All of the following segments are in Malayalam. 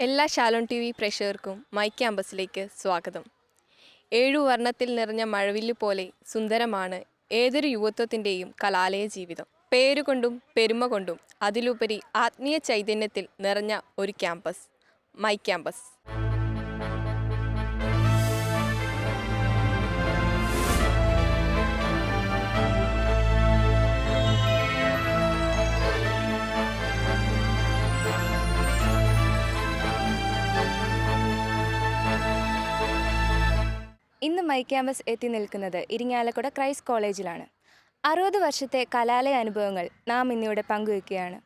എല്ലാ ഷാലോൺ ടി വി പ്രേക്ഷകർക്കും മൈ ക്യാമ്പസിലേക്ക് സ്വാഗതം. 7 വർണ്ണത്തിൽ നിറഞ്ഞ മഴവില്ല് പോലെ സുന്ദരമാണ് ഏതൊരു യുവത്വത്തിൻ്റെയും കലാലയ ജീവിതം. പേരുകൊണ്ടും പെരുമ കൊണ്ടും അതിലുപരി ആത്മീയ ചൈതന്യത്തിൽ നിറഞ്ഞ ഒരു ക്യാമ്പസ്, മൈ ക്യാമ്പസ്. ഇന്ന് മൈ ക്യാമ്പസ് എത്തി നിൽക്കുന്നത് ഇരിങ്ങാലക്കുട ക്രൈസ്റ്റ് കോളേജിലാണ്. 60 വർഷത്തെ കലാലയ അനുഭവങ്ങൾ നാം ഇന്നിവിടെ പങ്കുവയ്ക്കുകയാണ്.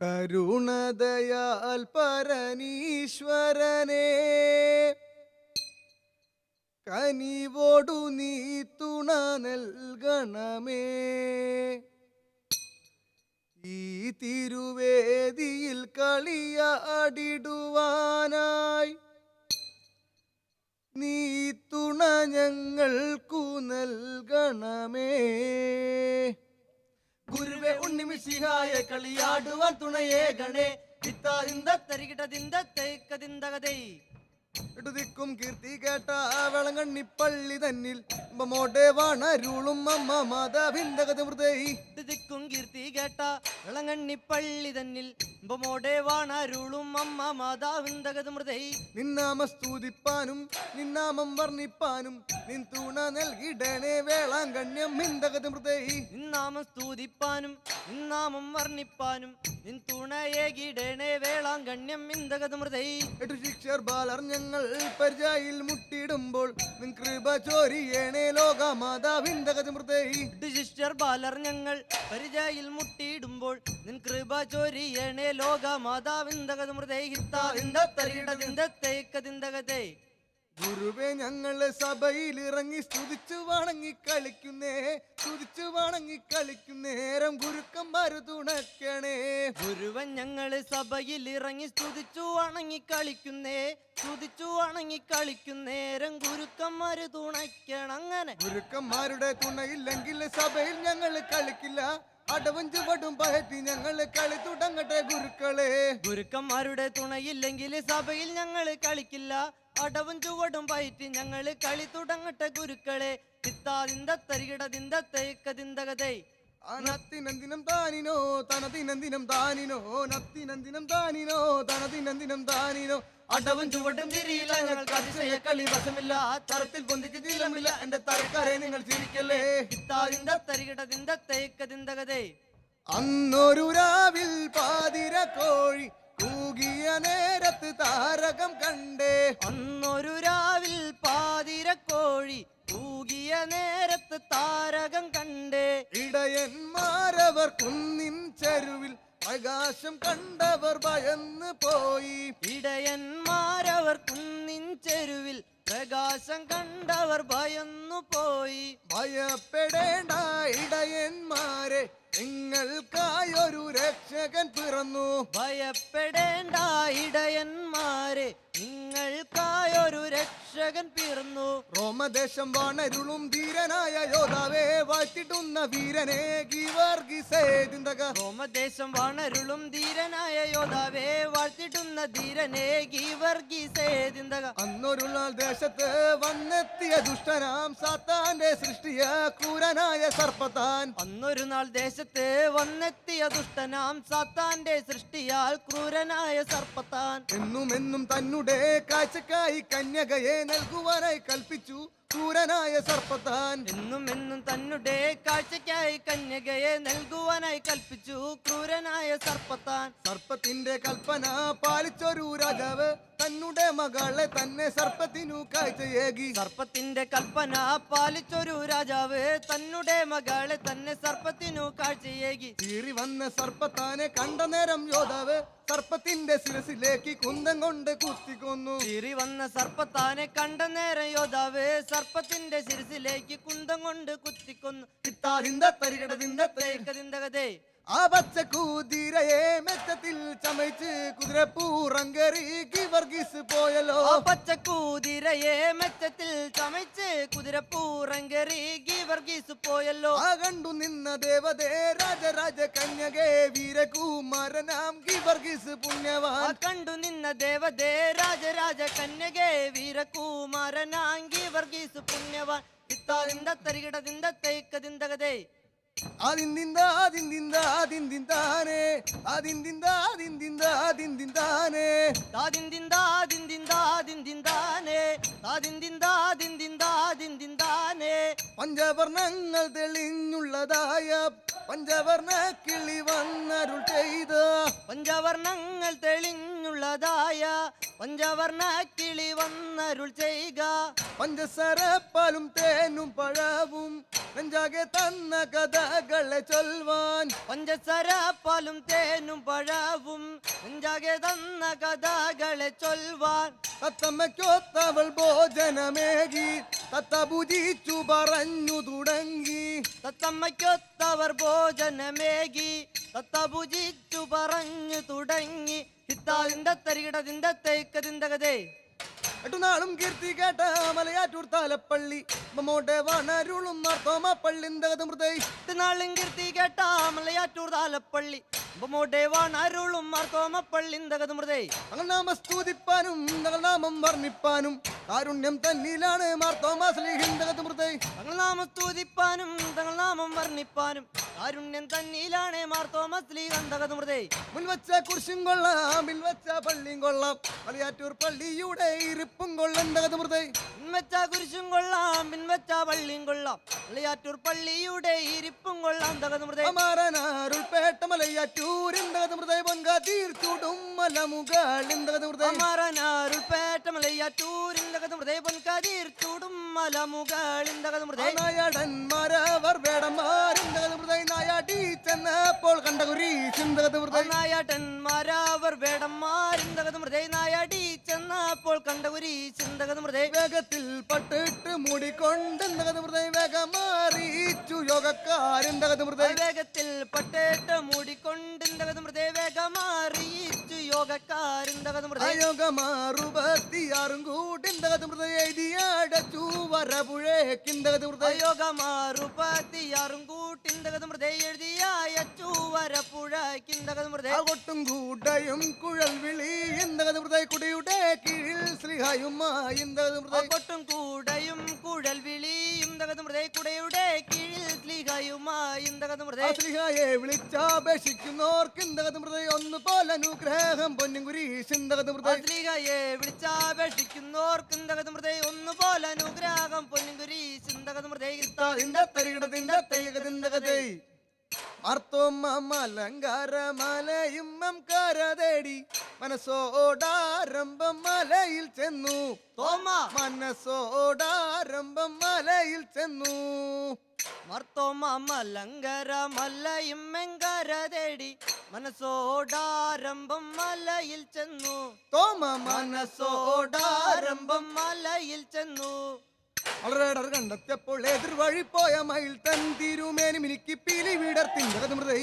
കരുണദയാൽ പരനീശ്വരനെ കനിവോടു നീ തുണ നൽകണമേ. ഈ തിരുവേദിയിൽ കളിയാടിടുവാനായി നീ തുണ ഞങ്ങൾക്കു നൽകണമേ. ഗുരുവേ ഉണ്ണിമിശിഹായ കളിയാടുവാൻ തുണയേകണേ. ും കീർത്തി കേട്ട വെളങ്ങണ്ണിപ്പള്ളി തന്നിൽ മോടെ വാണരുളും അമ്മ മാതാവിന്ദഗതി ദിക്കും കീർത്തി കേട്ട വെളങ്ങണ്ണിപ്പള്ളി തന്നിൽ മോടെ വാണരുളും അമ്മ മാതാവിന്ദഗതി മൃതൈ. നിന്നാമ സ്തുതിപ്പാനും നിന്നാമം വർണ്ണിപ്പാനും നിൻ തുണ നൽകിടണേ വേളാങ്കണ്യം മിന്ദഗതി മൃതൈ. നിന്നാമം സ്തുതിപ്പാനും നിന്നാമം വർണ്ണിപ്പാനും നിൻ തുണയേകിടണേ വേളാങ്കണ്യം മിന്ദഗതി മൃതൈ. എട്ടു ശിക്ഷർ ബാലർ ഞങ്ങൾ പരിചയിൽ മുട്ടിടുമ്പോൾ നിൻ കൃപ ചോരിയേണേ ലോക മാതാവിന്ദഗതി മൃതൈ. ശിഷ്യർ ബാലർ ഞങ്ങൾ പരിചയിൽ മുട്ടിയിടുമ്പോൾ നിൻ കൃപ ചോരിയേണേ ലോക മാതാവിന്ദഗതി മൃതൈ. ഗുരുവേ ഞങ്ങള് സഭയിൽ ഇറങ്ങി സ്തുതിച്ചു വണങ്ങി കളിക്കുന്നേ. സ്തുതിച്ചു വണങ്ങി കളിക്കുന്നേരം ഗുരുക്കന്മാര് തുണക്കണേ. ഗുരുവൻ ഞങ്ങള് സഭയിൽ ഇറങ്ങി സ്തുതിച്ചു വണങ്ങി കളിക്കുന്നേ. സ്തുതിച്ചു വണങ്ങി കളിക്കുന്നേരം ഗുരുക്കന്മാര് തുണയ്ക്കണം. അങ്ങനെ ഗുരുക്കന്മാരുടെ തുണയില്ലെങ്കിൽ സഭയിൽ ഞങ്ങള് കളിക്കില്ല. അടവും ചുവടും പയറ്റി ഞങ്ങള് കളി തുടങ്ങട്ടെ ഗുരുക്കളെ. ഗുരുക്കന്മാരുടെ തുണയില്ലെങ്കിൽ സഭയിൽ ഞങ്ങള് കളിക്കില്ല. അടവും ചുവടും പയറ്റി ഞങ്ങള് കളി തുടങ്ങട്ടെ ഗുരുക്കളെ. നത്തിനന്ദിനം താനിനോ തനതിനന്ദിനം താനിനോ നത്തിനന്ദിനം താനിനോ തനതിനന്ദിനം താനിനോ. അടവും ചുവടും തിരിയില്ല ഞങ്ങൾക്ക് അതിശയ കളി വശമില്ല. തരത്തിൽ പൊന്തിച്ച് തീരമില്ല എന്റെ തരക്കാരെ നിങ്ങൾ ചിരിക്കല്ലേ. അന്നൊരു രാവിൽ പാതിര കോഴി കൂകിയ നേരത്ത് താരകം കണ്ടേ. അന്നൊരു രാവിൽ പാതിര കോഴി കൂകിയ നേരത്ത് താരകം കണ്ടേ. ഇടയന്മാരവർ കുന്നിൻ ചെരുവിൽ പ്രകാശം കണ്ടവർ ഭയന്ന് പോയി. ഇടയന്മാരവർ കുന്നിൻ ചെരുവിൽ പ്രകാശം കണ്ടവർ ഭയന്നു പോയി. ഭയപ്പെടേണ്ട ഇടയന്മാരെ നിങ്ങൾക്കായൊരു രക്ഷകൻ പിറന്നു. ഭയപ്പെടേണ്ട ഇടയന്മാരെ നിങ്ങൾക്കായൊരു രക്ഷകൻ പിറന്നു. റോമദേശം വാണരുളും ധീരനായ യോദ്ധാവേ വാഴ്ത്തിടുന്ന വീരനെ ഗീവർഗീസേദിന്തക. റോമദേശം വാണരുളും ധീരനായ യോദ്ധാവേ വാഴ്ത്തിടുന്ന ധീരനെ ഗീവർഗീസേദിന്തക. അന്നൊരു നാൾ ദേശത്ത് വന്നെത്തിയ ദുഷ്ടനാം സാത്താന്റെ സൃഷ്ടിയ ക്രൂരനായ സർപ്പത്താൻ. അന്നൊരു നാൾ ദേശത്ത് വന്നെത്തിയ ദുഷ്ടനാം സാത്താന്റെ സൃഷ്ടിയാൽ ക്രൂരനായ സർപ്പത്താൻ. എന്നും തന്നെ കാഴ്ചക്കായി കന്യകയെ നൽകുവാനായി കൽപ്പിച്ചു ക്രൂരനായ സർപ്പത്താൻ. എന്നും തന്നെ കാഴ്ചയ്ക്കായി കന്യകയെ നൽകുവാനായി കൽപ്പിച്ചു ക്രൂരനായ സർപ്പത്താൻ. സർപ്പത്തിന്റെ കൽപ്പന പാലിച്ചൊരു രാജാവ് തന്നെ മകളെ തന്നെ സർപ്പത്തിനു കാഴ്ചയേകി. സർപ്പത്തിന്റെ കൽപ്പന പാലിച്ചൊരു രാജാവ് തന്നെ മകളെ തന്നെ സർപ്പത്തിനു കാഴ്ചയേകി. കീറി വന്ന സർപ്പത്താനെ കണ്ട നേരം യോദ്ധാവ് സർപ്പത്തിന്റെ ശിരസിലേക്ക് കുന്തം കൊണ്ട് കുത്തിക്കൊന്നു. ചീറി വന്ന സർപ്പത്താനെ കണ്ട നേരം യോദ്ധാവ് സർപ്പത്തിന്റെ ശിരസിലേക്ക് കുന്തം കൊണ്ട് കുത്തിക്കൊന്നു. തിത്താതിന്ത തരികിടതിന്ത തേക്കതിന്തകതേ ആ പച്ച കുതിരയെ മെച്ചത്തിൽ ചമയിച്ച് കുതിരപ്പൂറം കയറി വർഗീസ് പോയല്ലോ. ആ പച്ചക്കുതിരയെ മെച്ചത്തിൽ ചമച്ച് കുതിരപ്പൂറം കയറി വർഗീസ് പോയല്ലോ. ആ കണ്ടു നിന്ന ദേവതേ രാജരാജ കന്യകേ വീരകുമാരനാം വർഗീസ് ആ പുണ്യവാൻ. കണ്ടു നിന്ന ദേവതേ രാജരാജ കന്യകേ വീരകുമാരനാങ്കി വർഗീസ് പുണ്യവാൻ. ഇത്താതിന്ത തരികിടതിന്ത തേക്കതിന്തകതേ ആദിന്ദിന്ത ആദിന്ദിന്ത ആദിന്ദിന്താനേ ആദിന്ദിന്ത ആദിന്ദിന്ത ആദിന്ദിന്താനേ താതിന്തിന്താതിന്തിന്താതിന്തിന്താനേ താതിന്തിന്താതിന്തിന്താതിന്തിന്താനേ. പഞ്ചവർണ്ണങ്ങൾ തെളിഞ്ഞുള്ളതായ പഞ്ചവർണ്ണ കിളി വന്നരുൾ ചെയ്ത പഞ്ചവർണ്ണങ്ങൾ തെളിഞ്ഞുള്ളതായ പഞ്ചവർണ്ണ കിളി വന്നരുൾ ചെയ്യുക. പഞ്ചസാരപ്പാലും തേനും പഴവും നെഞ്ചാകെ തന്ന കഥകളെ ചൊൽവാൻ. പഞ്ചസാര പാലും തേനും പഴവും നെഞ്ചാകെ തന്ന കഥകളെ ചൊൽവാൻ. തത്തമ്മയ്ക്കൊത്തവൾ ഭോജനമേകി തത്ത ഭുജിച്ചു പറഞ്ഞു തുടങ്ങി. തത്തമ്മയ്ക്കൊത്തവർ ഭോജനമേകി തത്ത ഭുജിച്ചു പറഞ്ഞു തുടങ്ങി. ഹിത്താതിന്ത തരികിടതിന്ത തേക്കതിന്തകതേ എട്ടുനാളും കീർത്തി കേട്ട മലയാറ്റൂർ താലപ്പള്ളി മമ്മോട്ടെ വണരുളും മാർത്തോമ പള്ളിന്തകത് മൃദൈ. നാളും കീർത്തി കേട്ട മലയാറ്റൂർ താലപ്പള്ളി അരുളും മാർത്തോമപ്പള്ളിന്തകത് മൃദൈ. ഞങ്ങൾ നാമ സ്തുതിപ്പാനും ഞങ്ങൾ നാമം വർണ്ണിപ്പാനും കാരുണ്യം തന്നിലാണ് മാർത്തോമ സ്ലീഹിന്തകത് മൃദൈ. തങ്ങൾ നാമം സ്തുതിപ്പാനും തങ്ങൾ നാമം വർണ്ണിപ്പാനും കാരുണ്യം തന്നിലാണ് മാർത്തോമ ശ്രീകന്ധകത് മൃദൈ. മുൻവച്ച കുരിശും കൊള്ളാം പിൻവച്ച പള്ളിയും കൊള്ളാം മലയാറ്റൂർ പള്ളിയുടെ ഇരിപ്പും കൊള്ളന്തകത് മൃദൈ. പിൻവച്ച കുരിശും കൊള്ളാം പിൻവച്ച പള്ളിയും കൊള്ളാം മലയാറ്റൂർ പള്ളിയുടെ ഇരിപ്പും കൊള്ളാം തകത് മൃദൈ. അമാരനാരുൾപേട്ട മലയാറ്റൂരിന്തകത് മൃദൈ പൊൻകാതീർ ചൂടും മലമുകളിന്തകത് മൃദൈ. അമരനാരുൾപേട്ട മലയാറ്റൂരിന്തകത് മൃദൈ പൊൻകാതീർ ചൂടും മലമുകളിന്തകത് മൃദൈ. നായാടന്മാരവർ വേടന്മാരിന്തകത് മൃദൈ. നായാട്ടി ചെന്നപ്പോൾ കണ്ട കുരീശിന്തകത് മൃദൈ. നായാട്ടന്മാരവർ വേടന്മാരിന്തകത് മൃദൈ. നായാടി ചെന്നപ്പോൾ കണ്ട ഒരു ചിന്തകത് മൃദൈ. വേഗത്തിൽ പട്ടിട്ട് മൂടിക്കൊണ്ടെന്തകത് മൃദൈ. വേഗമാറിച്ചു യോഗക്കാരിന്തകത് മൃദൈ. വേഗത്തിൽ പട്ടേട്ട് മൂടിക്കൊണ്ടിന്തകത് മൃദൈ. വേഗമാറിയിച്ചു യോഗക്കാരിന്തകത് മൃദൈ. യോഗമാറുപത്തിയാറും കൂട്ടിന്തകത് മൃദൈ. എഴുതിയടച്ചു വരപുഴേക്കിന്തകത് മൃദൈ. യോഗമാറുപത്തിയാറും കൂട്ടിന്തകത് മൃദൈ. എഴുതിയായ ചൂവരപ്പുഴ കിന്തകത് മൃദൈ. കൊട്ടും കൂട്ടയും കുഴൽ വിളി ഇന്തകത് മൃദൈ. കുടിയുടെ കീഴിൽ ശ്രീഹായുമായിന്തകത് മൃദൈ. കൊട്ടും കൂടയും കുഴൽ വിളിയും തകത് മൃദൈ. കുടയുടെ കീഴിൽ സ്ലീഹയുമായിന്തകത് മൃദൈ. ശ്രീഹായെ വിളിച്ചാപേക്ഷിക്കുന്നോർക്കിന്തകത് മൃദൈ. ഒന്നുപോലെ അനുഗ്രഹം പൊന്നും കുരീശിന്തകത് മൃദൈ. സ്ലീഹയെ വിളിച്ചാപേക്ഷിക്കുന്നോർക്കിന്തകത് മൃദൈ. ഒന്നുപോലെ അനുഗ്രഹം പൊന്നുകുരി ചിന്തകത് മൃദൈ. തരികിടതിന്റെ തേകതിന്തകതേ മാർത്തോമ്മ മലങ്കാര മലയും കരതേടി മനസ്സോടാരംഭം മലയിൽ ചെന്നു. തോമ മനസ്സോടാരംഭം മലയിൽ ചെന്നു. മർത്തോമ മലങ്കര മലയും മെങ്കര തേടി മനസ്സോടാരംഭം മലയിൽ ചെന്നു. തോമ മനസ്സോടാരംഭം മലയിൽ ചെന്നു. വളരെടർ കണ്ടെത്തിയപ്പോൾ എതിർവഴി പോയ മയിൽ തൻ തിരുമേനി മിനിക്ക് പിലി വിടർത്തിന്തകത് മൃദൈ.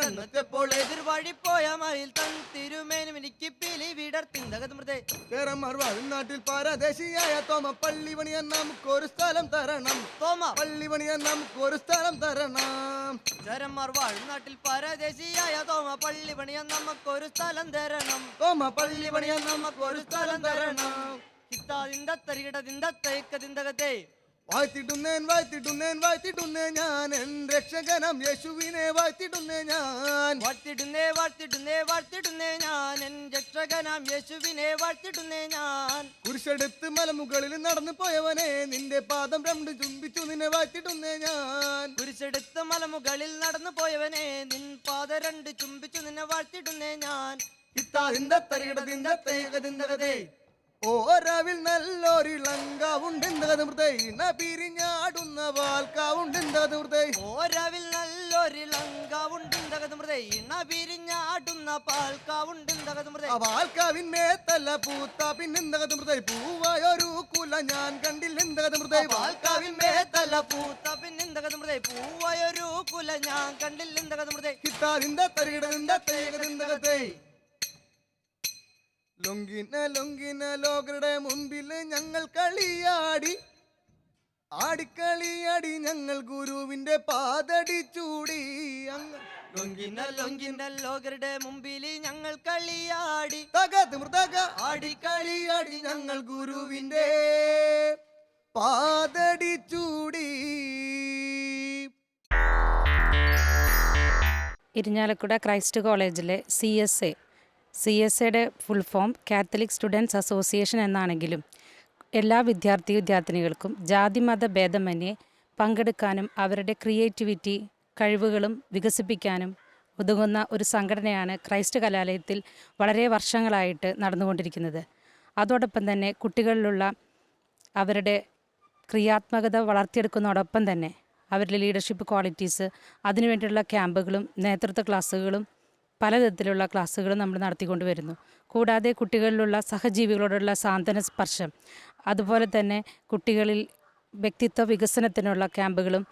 കണ്ടെത്തിയപ്പോൾ എതിർവഴി പോയ മയിൽ തൻ തിരുമേനും എനിക്ക് പിലി വിടർത്തിന്തകത് മൃദൈ. കേരമാർ വാഴും നാട്ടിൽ പാരദേശിയായ തോമ പള്ളി പണിയാൻ നമുക്കൊരു സ്ഥലം തരണം. തോമ പള്ളി പണിയാൻ നമുക്കൊരു സ്ഥലം തരണം. ചരന്മാർ വാഴും നാട്ടിൽ പരദേശിയായ തോമ പള്ളി പണിയാൻ നമുക്കൊരു സ്ഥലം തരണം. തോമ പള്ളി പണിയാൻ നമുക്കൊരു സ്ഥലം തരണം. ഇത്താതിന്ത തരികിടതിന്ത തേക്കതിന്തകത്തെ വാഴ്ത്തിടുന്നേൻ വാഴ്ത്തിടുന്നേൻ വാഴ്ത്തിടുന്നേ ഞാൻ എൻ രക്ഷകനം യേശുവിനെ വാഴ്ത്തിടുന്നേ ഞാൻ. വാഴ്ത്തിടുന്നേ വാഴ്ത്തിടുന്നേ വാഴ്ത്തിടുന്നേ ഞാൻ എൻ രക്ഷകനാം യേശുവിനെ വാഴ്ത്തിടുന്നേ ഞാൻ. കുരിശെടുത്ത് മലമുകളിൽ നടന്നു പോയവനെ നിന്റെ പാദം രണ്ട് ചുംബിച്ചു നിന്നെ വാഴ്ത്തിടുന്നേ ഞാൻ. കുരിശെടുത്ത് മലമുകളിൽ നടന്നു പോയവനെ നിൻ പാത രണ്ട് ചുംബിച്ചു നിന്നെ വാഴ്ത്തിടുന്നേ ഞാൻ. ഇത്താതിന്റെ തരികിടതിന്റെ തേകതിന്തകതേ ഓരവിൽ നല്ലൊരിളങ്കാവുണ്ടെന്തകത് മൃദൈ. പിരിഞ്ഞാടുന്ന വാൽക്കാവുണ്ടെന്തകത് മൃദൈ. ഓരവിൽ നല്ല നല്ലൊരിളങ്കാവുണ്ടിന്തകതുമൃതേ ഇണ പിരിഞ്ഞാടുന്ന പാൽക്കാവുണ്ടിന്തകതുമൃതേ പാൽക്കാവിന്മേത്തല്ല പൂത്ത പിന്നെന്തകതുമൃതേ പൂവായൊരു കുല ഞാൻ കണ്ടില്ലെന്തകതുമൃതേ പാൽക്കാവിന്മേത്തല്ല പൂത്ത പിന്നെന്തകതുമൃതേ പൂവായൊരു കുല ഞാൻ കണ്ടില്ലെന്തകതുമൃതേ കിട്ടാതിന്റെ തരികിടതിന്റെ തേകതിന്തകത്തേ ലൊങ്കിന ലോകരുടെ മുൻപിൽ ഞങ്ങൾ കളിയാടി ആടിക്കളിയാടി ഞങ്ങൾ ഗുരുവിന്റെ പാദടി ചൂടി ലൊങ്കിന ലോകരുടെ മുമ്പിൽ ഞങ്ങൾ കളിയാടി മൃതക ആടിക്കളിയാടി ഞങ്ങൾ ഗുരുവിന്റെ പാദടി ചൂടി. ഇരിഞ്ഞാലക്കുട ക്രൈസ്റ്റ് കോളേജിലെ CSAയുടെ full form catholic students association എന്നാണെങ്കിലും എല്ലാ വിദ്യാർത്ഥിനികൾക്കും ജാതിമത ഭേദമന്യേ പങ്കെടുക്കാനും അവരുടെ ക്രിയേറ്റിവിറ്റി കഴിവുകളും വികസിപ്പിക്കാനും ഉതകുന്ന ഒരു സംഘടനയാണ് ക്രൈസ്റ്റ് കലാലയത്തിൽ വളരെ വർഷങ്ങളായിട്ട് നടന്നുകൊണ്ടിരിക്കുന്നത്. അതോടൊപ്പം തന്നെ കുട്ടികളിലുള്ള അവരുടെ ക്രിയാത്മകത വളർത്തിയെടുക്കുന്നതോടൊപ്പം തന്നെ അവരുടെ ലീഡർഷിപ്പ് ക്വാളിറ്റീസ് അതിനുവേണ്ടിയുള്ള ക്യാമ്പുകളും നേതൃത്വ ക്ലാസ്സുകളും പലതരത്തിലുള്ള ക്ലാസ്സുകളും നമ്മൾ നടത്തിക്കൊണ്ട് വരുന്നു. കൂടാതെ കുട്ടികളിലുള്ള സഹജീവികളോടുള്ള സാന്ത്വന സ്പർശം, അതുപോലെ തന്നെ കുട്ടികളിൽ വ്യക്തിത്വ വികസനത്തിനുള്ള ക്യാമ്പുകളും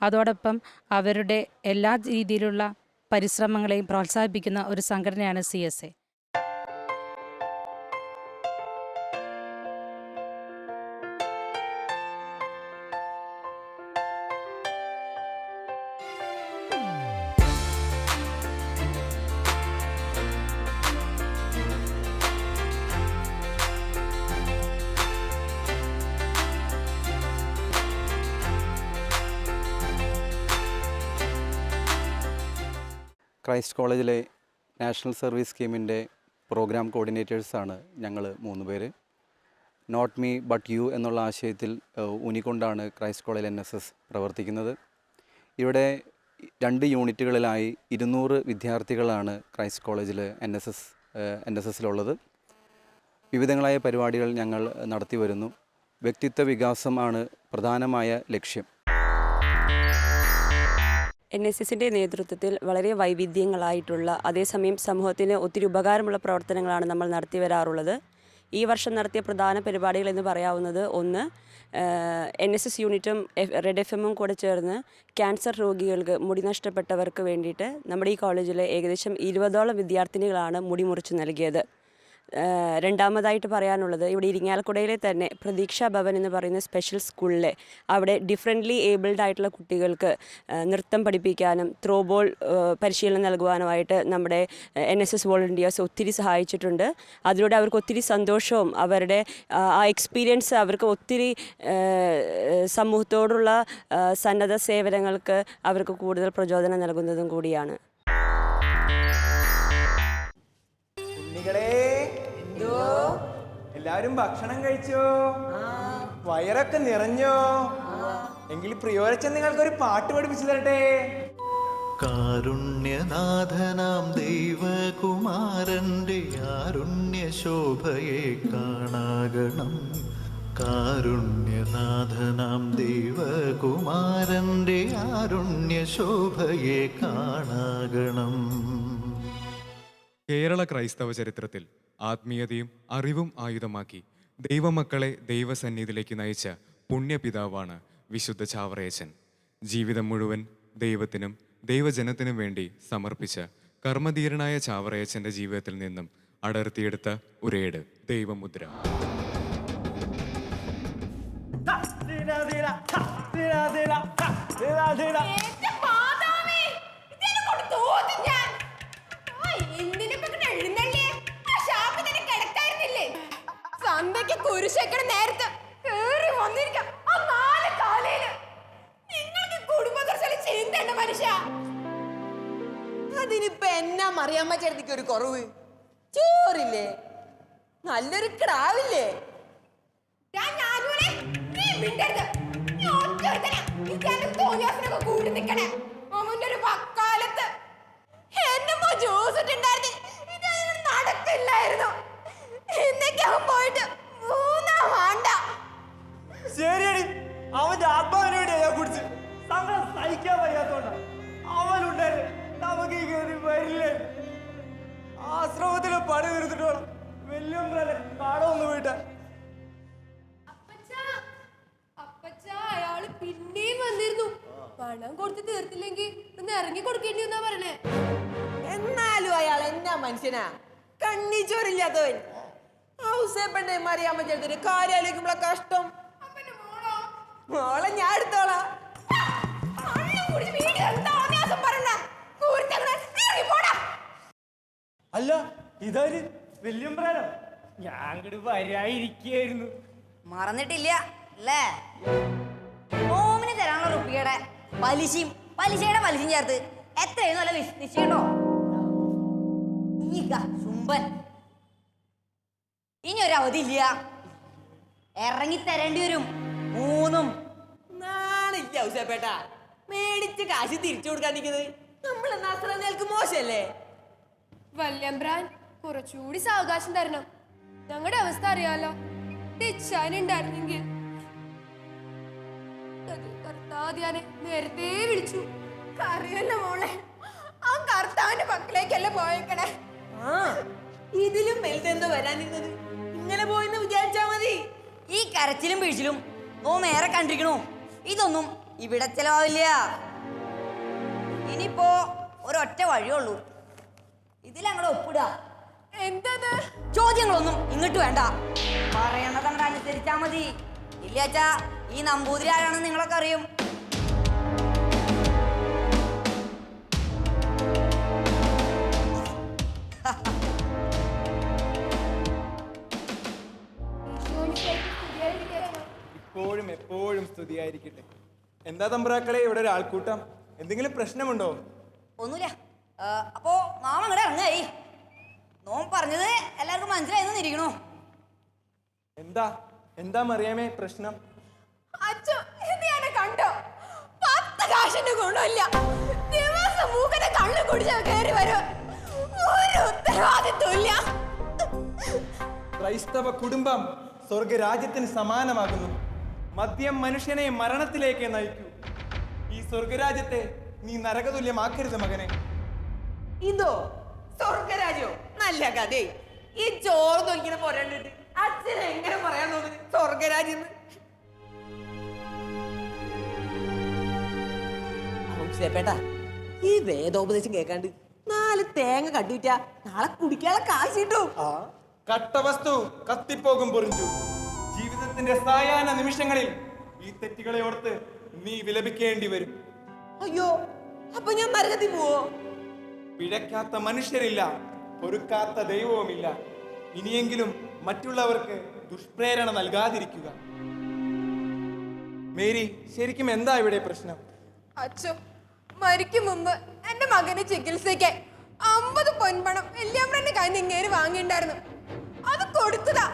അതോടൊപ്പം അവരുടെ എല്ലാ രീതിയിലുള്ള പരിശ്രമങ്ങളെയും പ്രോത്സാഹിപ്പിക്കുന്ന ഒരു സംഘടനയാണ് CSA. ക്രൈസ്റ്റ് കോളേജിലെ നാഷണൽ സർവീസ് സ്കീമിൻ്റെ പ്രോഗ്രാം കോർഡിനേറ്റേഴ്സാണ് ഞങ്ങൾ 3 പേര്. നോട്ട് മീ ബട്ട് യു എന്നുള്ള ആശയത്തിൽ ഊന്നിക്കൊണ്ടാണ് ക്രൈസ്റ്റ് കോളേജിൽ NSS പ്രവർത്തിക്കുന്നത്. ഇവിടെ 2 യൂണിറ്റുകളിലായി 200 വിദ്യാർത്ഥികളാണ് ക്രൈസ്റ്റ് കോളേജിൽ NSSലുള്ളത്. വിവിധങ്ങളായ പരിപാടികൾ ഞങ്ങൾ നടത്തി വരുന്നു. വ്യക്തിത്വ വികാസമാണ് പ്രധാനമായ ലക്ഷ്യം. NSSൻ്റെ നേതൃത്വത്തിൽ വളരെ വൈവിധ്യങ്ങളായിട്ടുള്ള അതേസമയം സമൂഹത്തിന് ഒത്തിരി ഉപകാരമുള്ള പ്രവർത്തനങ്ങളാണ് നമ്മൾ നടത്തി വരാറുള്ളത്. ഈ വർഷം നടത്തിയ പ്രധാന പരിപാടികൾ എന്ന് പറയാവുന്നത്, ഒന്ന് NSS യൂണിറ്റും റെഡ് FM കൂടെ ചേർന്ന് ക്യാൻസർ രോഗികൾക്ക് മുടി നഷ്ടപ്പെട്ടവർക്ക് വേണ്ടിയിട്ട് നമ്മുടെ ഈ കോളേജിലെ ഏകദേശം 20ഓളം വിദ്യാർത്ഥിനികളാണ് മുടി മുറിച്ച് നൽകിയത്. രണ്ടാമതായിട്ട് പറയാനുള്ളത്, ഇവിടെ ഇരിങ്ങാലക്കുടയിലെ തന്നെ പ്രതീക്ഷാ ഭവൻ എന്ന് പറയുന്ന സ്പെഷ്യൽ സ്കൂളിലെ അവിടെ ഡിഫറൻ്റ്ലി ഏബിൾഡ് ആയിട്ടുള്ള കുട്ടികൾക്ക് നൃത്തം പഠിപ്പിക്കാനും ത്രോബോൾ പരിശീലനം നൽകുവാനുമായിട്ട് നമ്മുടെ NSS വോളണ്ടിയേഴ്സ് ഒത്തിരി സഹായിച്ചിട്ടുണ്ട്. അതിലൂടെ അവർക്ക് ഒത്തിരി സന്തോഷവും അവരുടെ ആ എക്സ്പീരിയൻസ് അവർക്ക് ഒത്തിരി സമൂഹത്തോടുള്ള സന്നദ്ധ സേവനങ്ങൾക്ക് അവർക്ക് കൂടുതൽ പ്രചോദനം നൽകുന്നതും കൂടിയാണ്. എല്ലാവരും ഭക്ഷണം കഴിച്ചോ? വയറൊക്കെ നിറഞ്ഞോ? എങ്കിൽ പ്രിയോരച്ചൻ നിങ്ങൾക്കൊരു പാട്ട് പഠിപ്പിച്ചു തരട്ടെ. കാരുണ്യനാഥനാം ദൈവകുമാരന്റെ ആരുണ്യ ശോഭയെ കാണാകണം. കാരുണ്യനാഥനാം ദൈവകുമാരന്റെ ആരുണ്യ ശോഭയെ കാണാകണം. കേരള ക്രൈസ്തവ ചരിത്രത്തിൽ ആത്മീയതയും അറിവും ആയുധമാക്കി ദൈവമക്കളെ ദൈവസന്നിധിയിലേക്ക് നയിച്ച പുണ്യപിതാവാണ് വിശുദ്ധ ചാവറയച്ചൻ. ജീവിതം മുഴുവൻ ദൈവത്തിനും ദൈവജനത്തിനും വേണ്ടി സമർപ്പിച്ച കർമ്മധീരനായ ചാവറയച്ചൻ്റെ ജീവിതത്തിൽ നിന്നും അടർത്തിയെടുത്ത ഒരേട് ദൈവമുദ്ര. കുരിശേക്കണ നേരത്ത് കേറി വന്നിരിക്കാം ആ 4 കാലയില്. നിങ്ങൾക്ക് കുടുംബക്കുറിച്ചുള്ള ചിന്തയുണ്ട് മനുഷ്യ. അതിനിപ്പോ എന്നാ മറിയാമ്മ ചേർത്തിക്ക് ഒരു കുറവ്? ചോറില്ലേ, നല്ലൊരു ക്രാവില്ലേ? കൂടി നിക്കണേ അവന്റെ ഒരു വക്കാലത്ത് എന്നെ ജോസിട്ടുണ്ടായിരുന്നു. നടക്കില്ലായിരുന്നു. ഇന്നേക്ക് അവൻ പോയിട്ട് 3 ആണ്ട. ശരിയടി, അവന്റെ ആത്മാവിന് വേണ്ടിയാ ഞാൻ കുടിച്ച്. സങ്കടം സഹിക്കാൻ വയ്യാത്തോണ്ട അവനുണ്ടല്ലേ നമുക്ക് ഈ ഗതി വരില്ലേ? ആശ്രമത്തിലെ പണി തീർത്തിട്ട് വേണം വലിയ കാണുമെന്ന് വീട്ടാ. അയാള് പിന്നെയും വന്നിരുന്നു. പണം കൊടുത്ത് തീർത്തില്ലെങ്കിൽ ഒന്ന് ഇറങ്ങി കൊടുക്കേണ്ടി എന്നാ പറയണേ. എന്നാലും അയാൾ എന്നാ മനുഷ്യനാ, കണ്ണിച്ചോറില്ലാത്തവൻ. ഔസേപ്പന്റെ മറിയാമ്മ ചേട്ടന് കാര്യാലോചിക്കുമ്പോഴെ കഷ്ടം. മോളെ ഞാൻ എടുത്തോളാം. അല്ല ഇതാര് വല്യമ്പ്രാനോ? ഞാൻ കൂടി വരാതിരിക്കായിരുന്നു. മറന്നിട്ടില്ല അല്ലേ? ഓമിന് തരാനുള്ള റുപ്പിയുടെ പലിശയുടെ പലിശയും ചേർത്ത് എത്രയെന്ന് വല്ല നിശ്ചയണ്ടോ? സുമ്പൻ ഇനി ഒരു അവധിയില്ല, ഇറങ്ങി തരേണ്ടി വരും മൂന്നും. നാണില്ല ഔസേപ്പേട്ട, മേടിച്ച് കാശ് തിരിച്ചു കൊടുക്കാൻ നിൽക്കുന്നത് നമ്മൾ നസ്രാണികൾക്ക് മോശമല്ലേ? വല്യമ്പ്രാൻ കുറച്ചുകൂടി സാവകാശം തരണം. ഞങ്ങളുടെ അവസ്ഥ അറിയാലോ. ഉണ്ടായിരുന്നെങ്കിൽ കർത്താദ്യാനെ നേരത്തെ വിളിച്ചു. അറിയല്ലോ മോളെ, ആ കർത്താവിന്റെ പക്കലേക്കല്ല പോയേക്കണേ. ആ ഇതിലും വലുതെന്തോ വരാനിരുന്നത്? ഇങ്ങനെ പോയെന്ന് വിചാരിച്ചാ മതി. ഈ കരച്ചിലും വീഴ്ചിലും ഓമേറെ കണ്ടിരിക്കണു. ഇതൊന്നും ഇവിടെ ചെലവാവില്ല. ഇനിയിപ്പോ ഒരൊറ്റ വഴിയുള്ളൂ, ഇതിലങ്ങടെ ഒപ്പിടുക. എന്തത്? ചോദ്യങ്ങളൊന്നും ഇങ്ങോട്ട് വേണ്ട, പറയണത് അങ്ങോട്ട് അനുസരിച്ചാ മതി. ഇല്ലാച്ചാ ഈ നമ്പൂതിരി ആരാണെന്ന് നിങ്ങളൊക്കെ അറിയും. ഇപ്പോഴും എപ്പോഴും സ്തുതിയായിരിക്കട്ടെ. എന്താ തമ്പ്രാക്കളെ ഇവിടെ ഒരു ആൾക്കൂട്ടം? എന്തെങ്കിലും പ്രശ്നമുണ്ടോ? ഒന്നുമില്ല. അപ്പോ നാം അങ്ങോട്ട് ഇറങ്ങായി. നോം പറഞ്ഞത് എല്ലാവർക്കും മനസ്സിലായെന്ന് ഇരിക്കണു. എന്താ എന്താ മറിയാമേ പ്രശ്നം? അച്ഛോ, ഇത് ഞാൻ കണ്ടോ? 10 കാശിന്റെ ഗുണമില്ല. ദിവസം മൂക്കത്തെ കള്ളു കുടിച്ച കയറി വരും. ഒരു ഉത്തരവാദിത്വമില്ല. ക്രൈസ്തവ കുടുംബം സ്വർഗരാജ്യത്തിന് സമാനമാകുന്നു. മദ്യം മനുഷ്യനെ മരണത്തിലേക്ക് നയിക്കൂ. ഈ സ്വർഗരാജ്യത്തെ നീ നരകതുല്യമാക്കരുത് മകനെ. ഇതോ സ്വർഗരാജ്യോ? നല്ല കഥേ. ഈ ചോറ് നോക്കിനെ പോരാണ്ടിട്ട് അച്ഛനെ എങ്ങനെ പറയാൻ തോന്നുന്നു സ്വർഗരാജ്യം? ഔസേപ്പേട്ടാ, ഈ വേദോപദേശം കേൾക്കാണ്ട് 4 തേങ്ങ കട്ടുവിറ്റാ നാളെ കുടിക്കാനുള്ള കാശ് കിട്ടും. കട്ടവസ്തു കത്തിപ്പോകും പൊറിഞ്ചു. ജീവിതത്തിന്റെ സായാഹ്ന നിമിഷങ്ങളിൽ ഈ തെറ്റുകളെ ഓർത്ത് നീ വിലപിക്കേണ്ടി വരും. അയ്യോ, അപ്പൊ ഞാൻ നരകത്തിൽ പോവോ? പിഴക്കാത്ത മനുഷ്യരില്ല, പൊറുക്കാത്ത ദൈവവുമില്ല. ഇനിയെങ്കിലും മറ്റുള്ളവർക്ക് ദുഷ്പ്രേരണ നൽകാതിരിക്കുക. മേരി, ശരിക്കും എന്താ ഇവിടെ പ്രശ്നം? അച്ഛോ, മരിക്കും മുമ്പ് എന്റെ മകനെ ചികിത്സയ്ക്ക് 50 പൊൻപണം വല്യമ്മന്റെ കയ്യിൽ നിന്ന് ഇങ്ങേര് വാങ്ങിണ്ടായിരുന്നു. അത് കൊടുത്തതാ.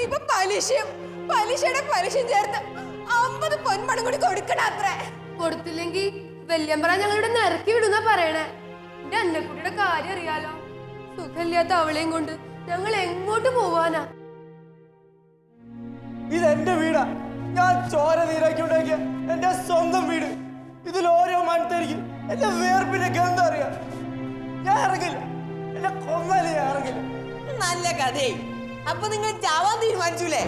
ഇപ്പൊ പലിശയുടെ പലിശയും ചേർത്ത് 50 പൊൻപണം കൂടി കൊടുക്കണം അത്രേ. കൊടുത്തില്ലെങ്കിൽ വല്യമ്മ ഞങ്ങളുടെ നിറക്കി വിടുന്ന പറയണേ. എന്റെ അന്നക്കുട്ടിയുടെ കാര്യം അറിയാലോ. സുഖമില്ലാത്ത അവളെയും കൊണ്ട് ഞങ്ങൾ എങ്ങോട്ട് പോവാനാ? ഇതെന്റെ വീടാ. ഞാൻ ചോര നീരാക്കി ഉണ്ടാക്കിയ എന്റെ സ്വന്തം വീട്. ഇതിൽ ഓരോ മൺതരിക്കും എന്റെ വേർപ്പിന്റെ ഗന്ധം അറിയാം. ഞാൻ ഇറങ്ങില്ല, എന്നെ കൊന്നാലേ ഞാൻ ഇറങ്ങില്ല. നല്ല കഥേ. അപ്പൊ നിങ്ങൾ ചാവാൻ തീരുമാനിച്ചൂലേ?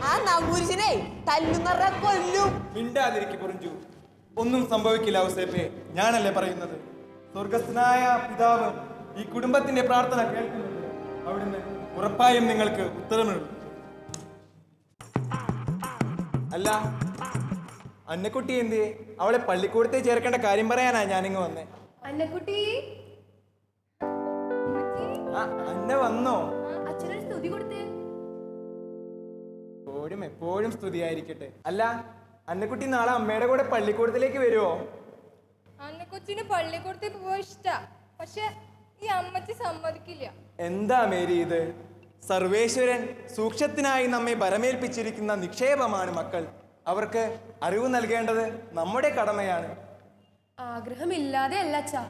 ആ നമ്പൂരിശനെ തല്ലുന്നറ കൊല്ലും. മിണ്ടാതിരിക്കും പൊറിഞ്ചു. ഒന്നും സംഭവിക്കില്ല ഔസേപ്പേ, ഞാനല്ലേ പറയുന്നത്. സ്വർഗസ്ഥനായ പിതാവ് ഈ കുടുംബത്തിന്റെ പ്രാർത്ഥന കേൾക്കുന്നുണ്ട്. അവിടുന്ന് ഉറപ്പായും നിങ്ങൾക്ക് ഉത്തരമിടും. അല്ല, അന്നക്കുട്ടി എന്ത്? അവളെ പള്ളിക്കൂടത്തെ ചേർക്കേണ്ട കാര്യം പറയാനാ ഞാനിങ്ങ് വന്നേ. അന്നക്കുട്ടി, അന്ന വന്നോ? അച്ഛനൊരു സ്തുതി കൊടുത്തേ. എപ്പോഴും സ്തുതിയായിരിക്കട്ടെ. അല്ല, അന്നക്കുട്ടി നാളെ അമ്മയുടെ കൂടെ പള്ളിക്കൂടത്തിലേക്ക് വരുമോ? അന്നക്കൊച്ചിന് പള്ളിക്കൂടത്തിൽ പോവാൻ ഇഷ്ടാ, പക്ഷെ ഈ അമ്മച്ചി സമ്മതിക്കില്ല. എന്താ മേരി ഇത്? സർവേശ്വരൻ സൂക്ഷ്മത്തിനായി നമ്മെ ബരമേൽപ്പിച്ചിരിക്കുന്ന നിക്ഷേപമാണ് മക്കൾ. അവർക്ക് അറിവ് നൽകേണ്ടത് നമ്മുടെ കടമയാണ്. ആഗ്രഹമില്ലാതെ അല്ല അച്ഛാ,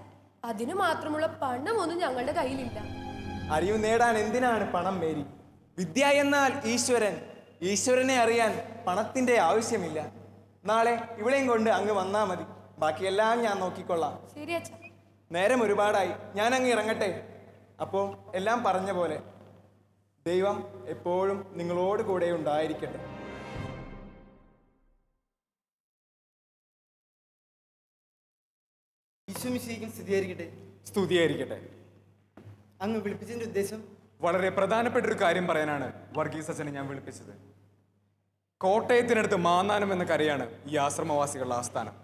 അതിനു മാത്രമുള്ള പണമൊന്നും ഞങ്ങളുടെ കയ്യിലില്ല. അറിവ് നേടാൻ എന്തിനാണ് പണം മേരി? വിദ്യ എന്നാൽ ഈശ്വരൻ. ഈശ്വരനെ അറിയാൻ പണത്തിന്റെ ആവശ്യമില്ല. നാളെ ഇവളെയും കൊണ്ട് അങ്ങ് വന്നാ മതി. ബാക്കിയെല്ലാം ഞാൻ നോക്കിക്കൊള്ളാം. ശരി അച്ഛാ. നേരം ഒരുപാടായി, ഞാൻ അങ്ങ് ഇറങ്ങട്ടെ. അപ്പോൾ എല്ലാം പറഞ്ഞ പോലെ ദൈവം എപ്പോഴും നിങ്ങളോട് കൂടെ ഉണ്ടായിരിക്കട്ടെ. സ്തുതിയായിരിക്കട്ടെ. അങ്ങ് വിളിപ്പിച്ചതിന്റെ ഉദ്ദേശം? വളരെ പ്രധാനപ്പെട്ട ഒരു കാര്യം പറയാനാണ് വർഗീസ് അച്ഛനെ ഞാൻ വിളിപ്പിച്ചത്. കോട്ടയത്തിനടുത്ത് മാന്നാനം എന്ന കരയാണ് ഈ ആശ്രമവാസികളുടെ ആസ്ഥാനം.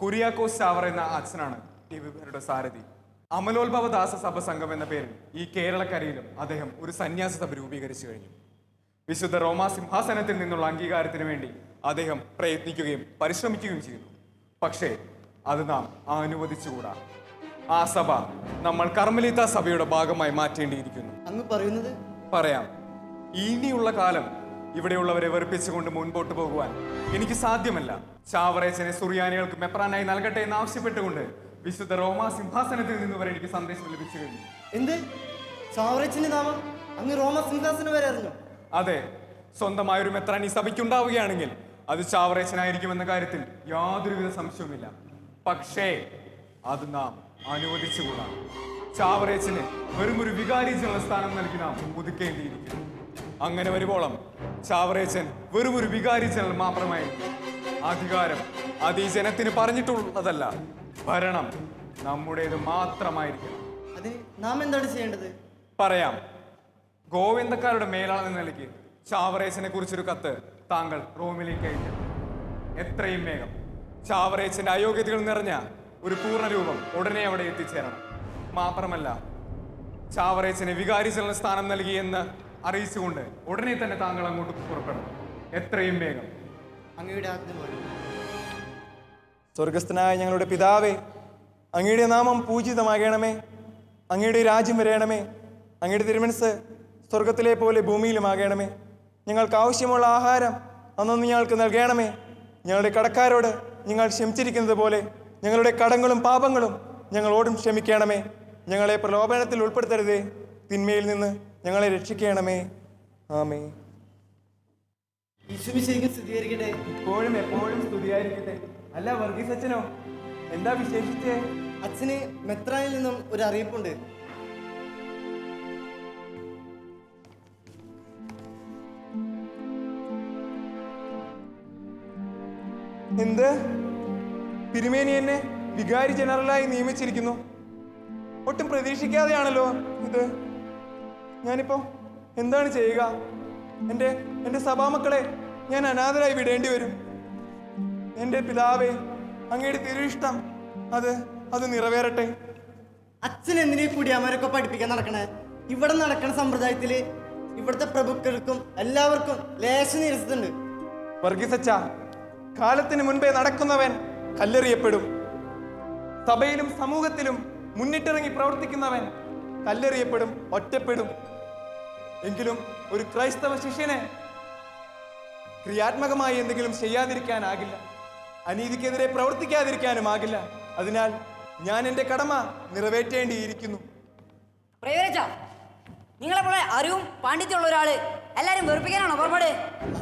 കുര്യാക്കോസ് ചാവറ എന്ന അച്ഛനാണ് ഇവരുടെ സാരഥി. അമലോത്ഭവ ദാസ സഭ സംഘം എന്ന പേരിൽ ഈ കേരളക്കരയിലും അദ്ദേഹം ഒരു സന്യാസ സഭ രൂപീകരിച്ചു കഴിഞ്ഞു. വിശുദ്ധ റോമാ സിംഹാസനത്തിൽ നിന്നുള്ള അംഗീകാരത്തിന് വേണ്ടി അദ്ദേഹം പ്രയത്നിക്കുകയും പരിശ്രമിക്കുകയും ചെയ്യുന്നു. പക്ഷേ അത് നാം അനുവദിച്ചുകൂടാ. ആ സഭ നമ്മൾ കർമ്മലീത്ത സഭയുടെ ഭാഗമായി മാറ്റേണ്ടിയിരിക്കുന്നു. അങ്ങ് പറയുന്നത്? പറയാം. ഇനിയുള്ള കാലം ഇവിടെയുള്ളവരെ വെറുപ്പിച്ചുകൊണ്ട് മുൻപോട്ട് പോകുവാൻ എനിക്ക് സാധ്യമല്ല. ചാവറേച്ചനെ സുറിയാനികൾക്ക് മെത്രാനായി നൽകട്ടെ എന്ന് ആവശ്യപ്പെട്ടുകൊണ്ട് വിശുദ്ധ റോമാ സിംഹാസനത്തിൽ നിന്ന് വരെ എനിക്ക് സന്ദേശം ലഭിച്ചു കഴിഞ്ഞു. എന്ത്? ചാവറേച്ചന്റെ നാമം അങ്ങ് റോമാ സിംഹാസനം വരെ അറിഞ്ഞു? അതെ. സ്വന്തമായൊരു മെത്രാൻ ഈ സഭയ്ക്ക് ഉണ്ടാവുകയാണെങ്കിൽ അത് ചാവറേച്ചനായിരിക്കുമെന്ന കാര്യത്തിൽ യാതൊരുവിധ സംശയവുമില്ല. പക്ഷേ അത് നാം അനുവദിച്ചുകൂടാ. ചാവറേച്ചന് വെറുമൊരു വികാരി ജനറൽ സ്ഥാനം നൽകി നാം ഒതുക്കേണ്ടിയിരിക്കുന്നു. അങ്ങനെ വരുവോളം ചാവറേച്ചൻ വെറുമൊരു വികാരി ജനറൽ മാത്രമായി. അധികാരം അത് ഈ ജനത്തിന് പറഞ്ഞിട്ടുള്ളതല്ല. ഭരണം നമ്മുടേത് മാത്രമായിരിക്കണം. അതിന് നാം എന്താണ് ചെയ്യേണ്ടത്? പറയാം. ഗോവിന്ദക്കാരുടെ മേലാൾ എന്ന നിലയ്ക്ക് ചാവറേച്ചനെ കുറിച്ചൊരു കത്ത് താങ്കൾ റോമിലേക്ക് അയക്കണം. എത്രയും വേഗം. ചാവറേച്ചന്റെ അയോഗ്യതകൾ നിറഞ്ഞ ഒരു പൂർണ്ണരൂപം ഉടനെ അവിടെ എത്തിച്ചേരണം. മാത്രമല്ല, ചാവറേച്ചനെ വികാരി ജനറൽ സ്ഥാനം നൽകിയെന്ന് അറിയിച്ചുകൊണ്ട് ഉടനെ തന്നെ താങ്കൾ അങ്ങോട്ട് പുറപ്പെടണം. എത്രയും വേഗം. അങ്ങയുടെ ആജ്ഞ. സ്വർഗസ്ഥനായ ഞങ്ങളുടെ പിതാവേ, അങ്ങയുടെ നാമം പൂജിതമാകണമേ. അങ്ങയുടെ രാജ്യം വരയണമേ. അങ്ങയുടെ തിരുമനസ് സ്വർഗത്തിലെ പോലെ ഭൂമിയിലുമാകണമേ. ഞങ്ങൾക്ക് ആവശ്യമുള്ള ആഹാരം അന്നൊന്ന് ഞങ്ങൾക്ക് നൽകണമേ. ഞങ്ങളുടെ കടക്കാരോട് ഞങ്ങൾ ക്ഷമിച്ചിരിക്കുന്നത് പോലെ ഞങ്ങളുടെ കടങ്ങളും പാപങ്ങളും ഞങ്ങളോടും ക്ഷമിക്കണമേ. ഞങ്ങളെ പ്രലോഭനത്തിൽ ഉൾപ്പെടുത്തരുതേ, തിന്മയിൽ നിന്ന് ഞങ്ങളെ രക്ഷിക്കണമേ. ആമേ. സ്തുതിയായിരിക്കട്ടെ. ഇപ്പോഴും എപ്പോഴും സ്തുതിയായിരിക്കട്ടെ. അല്ല വർഗീസ് അച്ഛനോ, എന്താ വിശേഷിച്ചേ? അച്ഛന് മെത്രാനിൽ നിന്നും ഒരു അറിയിപ്പുണ്ട്. എന്ത്? തിരുമേനി എന്നെ വികാരി ജനറലായി നിയമിച്ചിരിക്കുന്നു. ഒട്ടും പ്രതീക്ഷിക്കാതെയാണല്ലോ ഇത്. ഞാനിപ്പോ എന്താണ് ചെയ്യുക? എൻ്റെ സഭാമക്കളെ ഞാൻ അനാഥരായി വിടേണ്ടി വരും. എൻ്റെ പിതാവേ, അങ്ങയുടെ തിരുവിഷ്ടം അത് നിറവേറട്ടെ. അച്ഛൻ എന്തിനീ കൂടി അവരൊക്കെ പഠിപ്പിക്കാൻ നടക്കണേ? ഇവിടെ നടക്കുന്ന സമ്പ്രദായത്തില് ഇവിടുത്തെ പ്രഭുക്കൾക്കും എല്ലാവർക്കും ലേശ നിരസത്തുണ്ട്. വർഗീസച്ച, കാലത്തിന് മുൻപേ നടക്കുന്നവൻ കല്ലെറിയപ്പെടും. സഭയിലും സമൂഹത്തിലും മുന്നിട്ടിറങ്ങി പ്രവർത്തിക്കുന്നവൻ കല്ലെറിയപ്പെടും, ഒറ്റപ്പെടും. എങ്കിലും ഒരു ക്രൈസ്തവ ശിഷ്യന് ക്രിയാത്മകമായി എന്തെങ്കിലും ചെയ്യാതിരിക്കാനാകില്ല. അനീതിക്കെതിരെ പ്രവർത്തിക്കാതിരിക്കാനുമാകില്ല. അതിനാൽ ഞാൻ എൻ്റെ കടമ നിറവേറ്റേണ്ടിയിരിക്കുന്നു. നിങ്ങളെപ്പോലെ അറിവും പാണ്ഡിത്യമുള്ള ഒരാള് എല്ലാരും വെറുപ്പിക്കാനാണോ പുറപ്പാട്?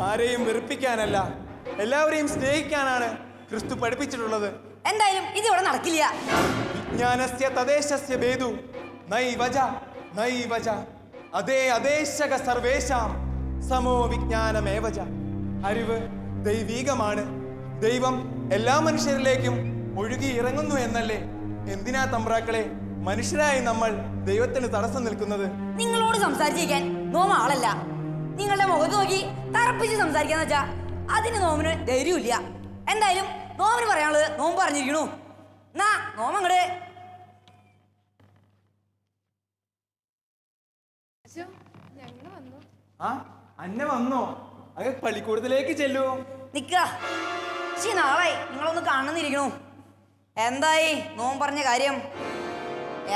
ആരെയും വെറുപ്പിക്കാനല്ല, എല്ലാവരെയും സ്നേഹിക്കാനാണ് ക്രിസ്തു പഠിപ്പിച്ചിട്ടുള്ളത്. എന്തായാലും ഇത് ഇവിടെ നടക്കില്ല. വിജ്ഞാനസ്യ തദ്ദേശസ്യ ഭേദു നൈവജ നൈവജ അതേ അദേശക സർവേശാം സമോ വിജ്ഞാനമേവജ. അറിവ് ദൈവീകമാണ്. ദൈവം എല്ലാ മനുഷ്യരിലേക്കും ഒഴുകി ഇറങ്ങുന്നു എന്നല്ലേ? എന്തിനാ തമ്പ്രാക്കളെ മനുഷ്യരായി നമ്മൾ ദൈവത്തിന് തടസ്സം നിൽക്കുന്നത്? നിങ്ങളോട് സംസാരിച്ചിരിക്കാൻ നോമ ആളല്ല. നിങ്ങളുടെ മുഖത്ത് നോക്കി തറപ്പിച്ച് സംസാരിക്കാന്ന് വെച്ചാ അതിന് നോമിന് ധൈര്യമില്ല. എന്തായാലും നോമിന് പറയാനുള്ളത് നോമ്പ് പറഞ്ഞിരിക്കണു. എന്നാ നോമങ്ങട്. അന്ന വന്നോ? അത് പള്ളിക്കൂടത്തിലേക്ക് ചെല്ലൂ. നിക്ക നാളെ നിങ്ങളൊന്ന് കാണുന്നിരിക്കണു. എന്തായി നോമ്പ് പറഞ്ഞ കാര്യം?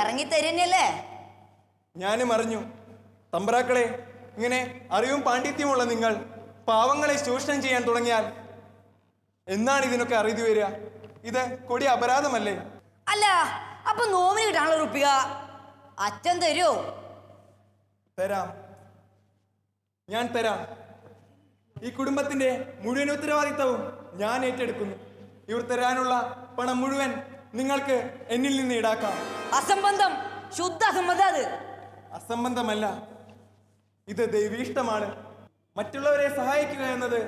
ഇറങ്ങി തരുന്നല്ലേ? ഞാനും അറിഞ്ഞു. തമ്പ്രാക്കളെ, ഇങ്ങനെ അറിവും പാണ്ഡിത്യമുള്ള നിങ്ങൾ പാവങ്ങളെ ചൂഷണം ചെയ്യാൻ തുടങ്ങിയാൽ എന്നാണ് ഇതിനൊക്കെ അറിഞ്ഞു വരിക? ഇത് കൊടിയ അപരാധമല്ലേ? അല്ല, അപ്പൊ നോമിന് കിട്ടാനുള്ള റുപ്പിക അച്ഛൻ തരുമോ? തരാം, ഞാൻ തരാം. ഈ കുടുംബത്തിന്റെ മുഴുവൻ ഉത്തരവാദിത്തവും ഞാൻ ഏറ്റെടുക്കുന്നു. ഇവർ തരാനുള്ള പണം മുഴുവൻ നിങ്ങൾക്ക് എന്നിൽ നിന്ന് ഈടാക്കാം. അസംബന്ധം, ശുദ്ധ അസംബന്ധം. അത് അസംബന്ധമല്ല, ഇത് ദൈവീഷ്ടമാണ്. മറ്റുള്ളവരെ സഹായിക്കുക എന്നത്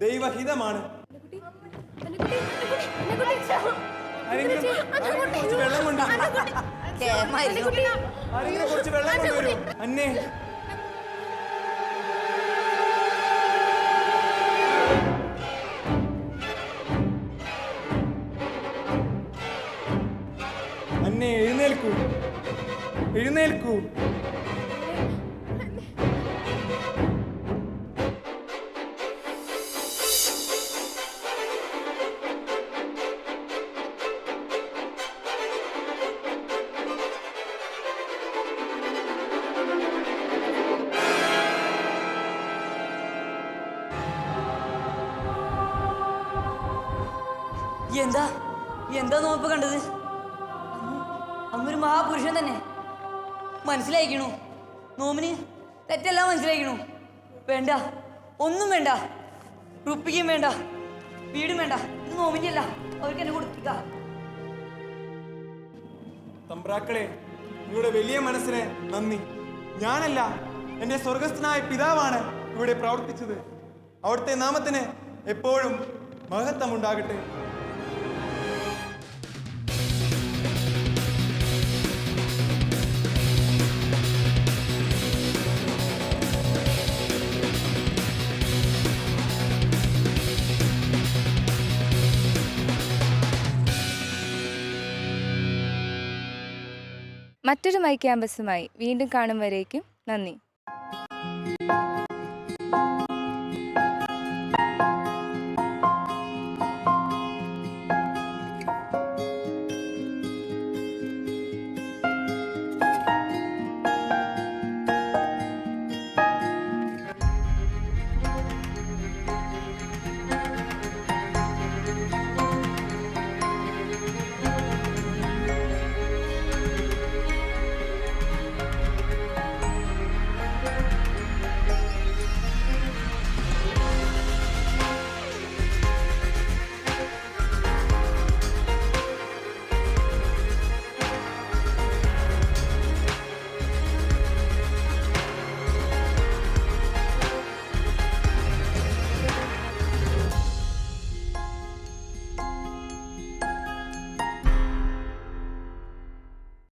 ദൈവഹിതമാണ്. ആരെങ്കിലും കുറച്ച് വെള്ളം കൊണ്ടുവരൂ. ആരെങ്കിലും കുറച്ച് വെള്ളം കൊണ്ടുവരൂ. അന്നേ അന്നേ എഴുന്നേൽക്കൂ, എഴുന്നേൽക്കൂ. എന്താ എന്താ നോപ്പ് കണ്ടത്? അന്നൊരു മഹാപുരുഷൻ തന്നെ. മനസ്സിലായിക്കണു നോമിന് തെറ്റെല്ലാം മനസ്സിലായിക്കണു. വേണ്ട, ഒന്നും വേണ്ട, റുപ്പിക്കും വേണ്ട, വീടും വേണ്ട. ഇത് നോമിൻ്റെ അല്ല, അവർക്ക് എന്നെ കൊടുക്കുക. തമ്പ്രാക്കളെ, നിങ്ങളുടെ വലിയ മനസ്സിന് നന്ദി. ഞാനല്ല, എൻ്റെ സ്വർഗസ്ഥനായ പിതാവാണ് ഇവിടെ പ്രവർത്തിച്ചത്. അവിടുത്തെ നാമത്തിന് എപ്പോഴും മഹത്വമുണ്ടാകട്ടെ. മറ്റൊരു മൈ ക്യാമ്പസുമായി വീണ്ടും കാണും വരേക്കും നന്ദി.